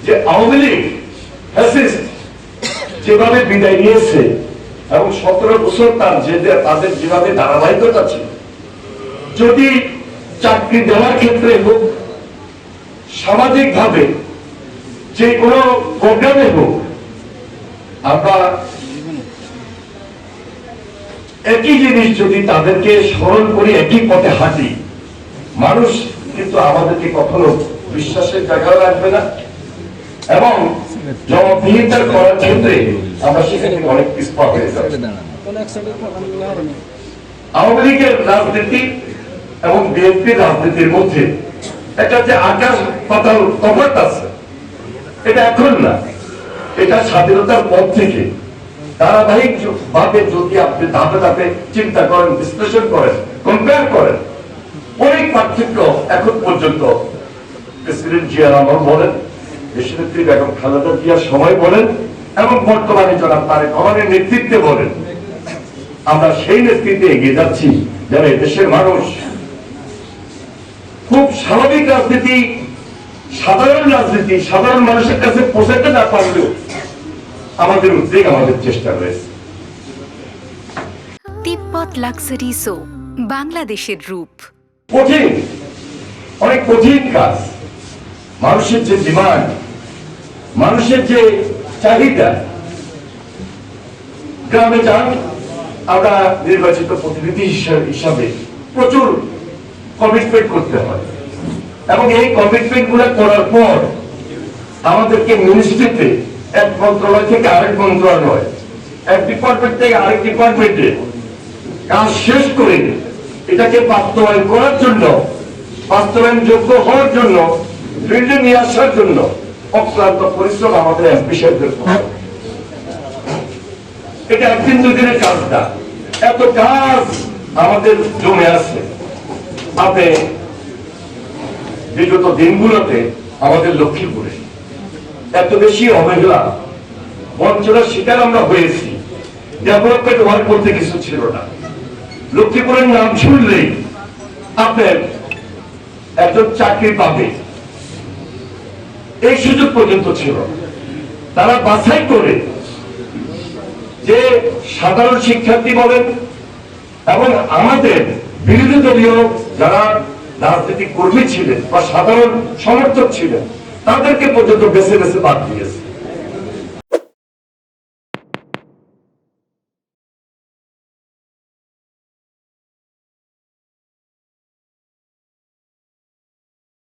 যে আওয়ামী লীগ ফ্যাসিস্ট যেভাবে বিদায় নিয়েছে এবং 17 বছর তাদের যেভাবে ধারাবাহিকতা ছিল, যদি চাকরি দেওয়ার ক্ষেত্রে হোক, সামাজিক ভাবে যে কোনো প্রোগ্রামে হোক, আমরা একই জিনিস যদি তাদেরকে স্মরণ করি, একই পথে হাঁটি, মানুষ কিন্তু আমাদেরকে কখনো বিশ্বাসের জায়গায় রাখবে না এবং জবাবদিহিতা করার ক্ষেত্রে আমরা সেখানে অনেক পিছপা হয়ে যাব। আওয়ামী লীগের রাজনীতি এবং বিএনপির রাজনীতির মধ্যে একটা যে আকাশ পাতাল তফাৎ আছে, এটা এখন না, এটা স্বাধীনতার পর থেকে ধারাবাহিক ভাবে যদি আপনি ধাপে ধাপে চিন্তা করেন, বিশ্লেষণ করেন, কম্পেয়ার করেন, অনেক পার্থক্য এখন পর্যন্ত প্রেসিডেন্ট জিয়া রহমান বলেন, দেশনেত্রী বেগম খালেদা জিয়ার সময় বলেন এবং বর্তমানে জনাব তারেক রহমানের নেতৃত্বে বলেন, আমরা সেই নেতৃত্বে এগিয়ে যাচ্ছি যেন দেশের মানুষ খুব স্বাভাবিক রাজনীতি, সাধারণ রাজনীতি সাধারণ মানুষের কাছে পৌঁছাতে না পারলেও আমাদের উদ্বেগ, আমাদের চেষ্টা রয়েছে। তিব্বত লাক্সারি সো বাংলাদেশের রূপ। কঠিন, অনেক কঠিন কাজ। মানুষের যে ডিমান্ড, মানুষের যে চাহিদা, গ্রামে যান, আমরা নির্বাচিত প্রতিনিধি হিসাবে প্রচুর কমিটমেন্ট করতে হয় এবং এই কমিটমেন্ট গুলো করার পর আমাদেরকে মিনিস্ট্রিতে এক মন্ত্রণালয় থেকে আরেক মন্ত্রণালয়, এক ডিপার্টমেন্ট থেকে আরেক ডিপার্টমেন্টে কাজ শেষ করে এটাকে বাস্তবায়ন করার জন্য, বাস্তবায়ন যোগ্য হওয়ার জন্য, ফিল্ডে নিয়ে আসার জন্য অক্লান্ত পরিশ্রম আমাদের এমপি সাহেবদের। এটা একদিন দুদিনের কাজ না, এত কাজ আমাদের জমে আছে। আপনি বিগত দিনগুলোতে আমাদের লক্ষ্মীপুরে এত বেশি অবহেলা, বঞ্চনার শিকার আমরা হয়েছি। ডেভেলপমেন্ট ওয়ার্ক বলতে কিছু ছিল না। লক্ষ্মীপুরের নাম শুনলেই আপনার একজন চাকরি পাবে, এই সুযোগ পর্যন্ত ছিল। তারা বাছাই করে যে সাধারণ শিক্ষার্থী বলেন এবং আমাদের বিরোধী দলীয় যারা রাজনৈতিক কর্মী ছিলেন বা সাধারণ সমর্থক ছিলেন, তাদেরকে পর্যন্ত বেছে বেছে বাদ দিয়েছে।